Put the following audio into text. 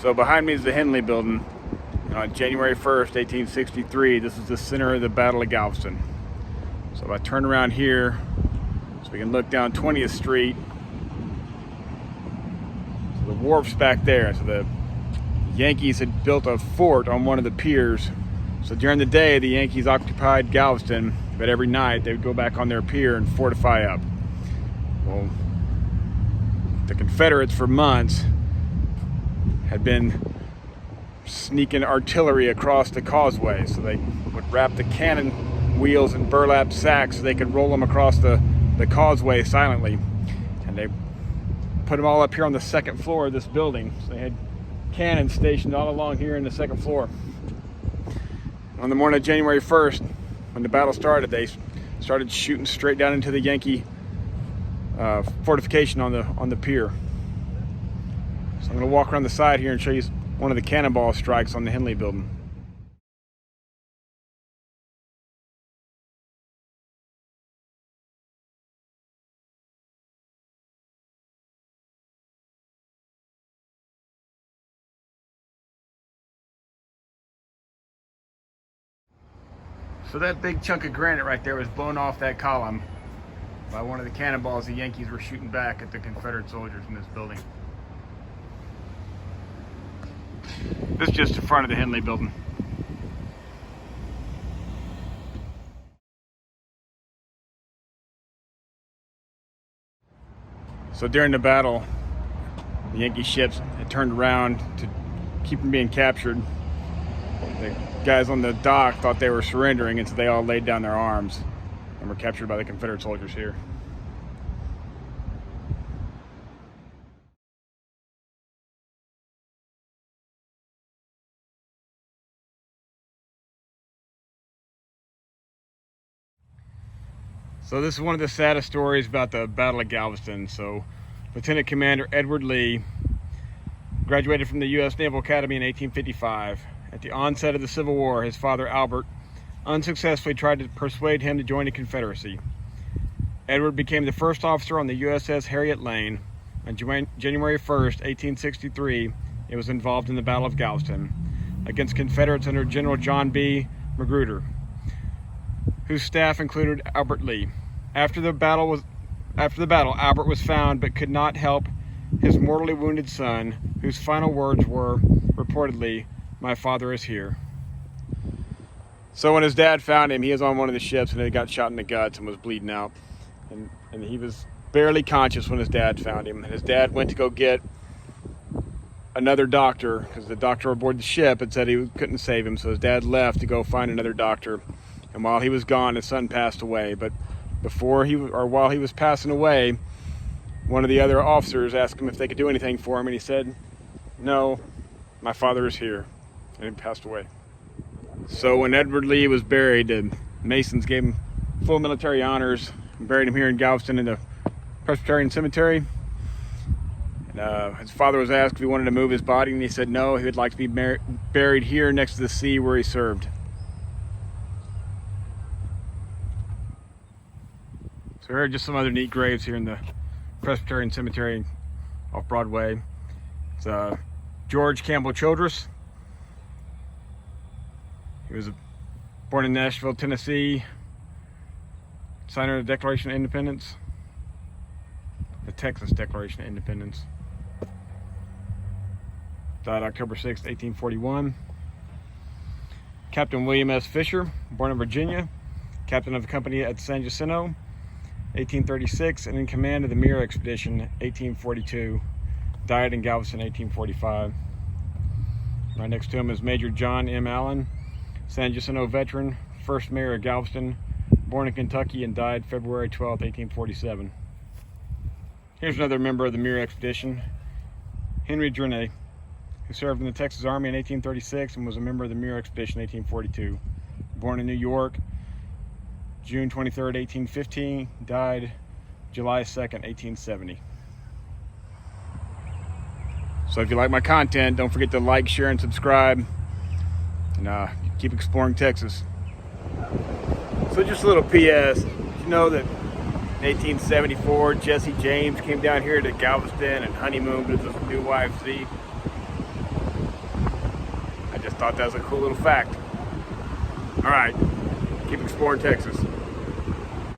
So behind me is the Henley building. And on January 1st, 1863, this is the center of the Battle of Galveston. So if I turn around here, so we can look down 20th Street. So the wharf's back there. So the Yankees had built a fort on one of the piers. So during the day, the Yankees occupied Galveston, but every night they would go back on their pier and fortify up. Well, the Confederates for months had been sneaking artillery across the causeway. So they would wrap the cannon wheels in burlap sacks so they could roll them across the causeway silently. And they put them all up here on the second floor of this building. So they had cannons stationed all along here in the second floor. On the morning of January 1st, when the battle started, they started shooting straight down into the Yankee fortification on the pier. So I'm going to walk around the side here and show you one of the cannonball strikes on the Henley building. So that big chunk of granite right there was blown off that column by one of the cannonballs the Yankees were shooting back at the Confederate soldiers in this building. This is just the front of the Henley building. So during the battle, the Yankee ships had turned around to keep from being captured. The guys on the dock thought they were surrendering, and so they all laid down their arms and were captured by the Confederate soldiers here. So this is one of the saddest stories about the Battle of Galveston. So Lieutenant Commander Edward Lee graduated from the U.S. Naval Academy in 1855. At the onset of the Civil War, his father Albert unsuccessfully tried to persuade him to join the Confederacy. Edward became the first officer on the USS Harriet Lane. On January 1st, 1863, it was involved in the Battle of Galveston against Confederates under General John B. Magruder, whose staff included Albert Lee. After the battle, Albert was found but could not help his mortally wounded son, whose final words were, reportedly, "My father is here." So when his dad found him, he was on one of the ships and he got shot in the guts and was bleeding out. And he was barely conscious when his dad found him. And his dad went to go get another doctor because the doctor aboard the ship had said he couldn't save him. So his dad left to go find another doctor. And while he was gone, his son passed away. But while he was passing away, one of the other officers asked him if they could do anything for him, and he said, "No, my father is here," and he passed away. So when Edward Lee was buried, the Masons gave him full military honors and buried him here in Galveston in the Presbyterian Cemetery. And his father was asked if he wanted to move his body, and he said no, he would like to be buried here next to the sea where he served. So here are just some other neat graves here in the Presbyterian Cemetery off Broadway. It's George Campbell Childress. He was born in Nashville, Tennessee, signer of the Declaration of Independence, the Texas Declaration of Independence. Died October 6, 1841. Captain William S. Fisher, born in Virginia, captain of the company at San Jacinto, 1836, and in command of the Mirror Expedition, 1842. Died in Galveston, 1845. Right next to him is Major John M. Allen, San Jacinto veteran, first mayor of Galveston, born in Kentucky and died February 12, 1847. Here's another member of the Mirror Expedition, Henry Gernae, who served in the Texas Army in 1836 and was a member of the Mirror Expedition in 1842. Born in New York, June 23, 1815, died July 2nd, 1870. So if you like my content, don't forget to like, share, and subscribe, and keep exploring Texas. So just a little PS, did you know that in 1874, Jesse James came down here to Galveston and honeymooned with his new wife, Z? thought that was a cool little fact. All right, keep exploring Texas.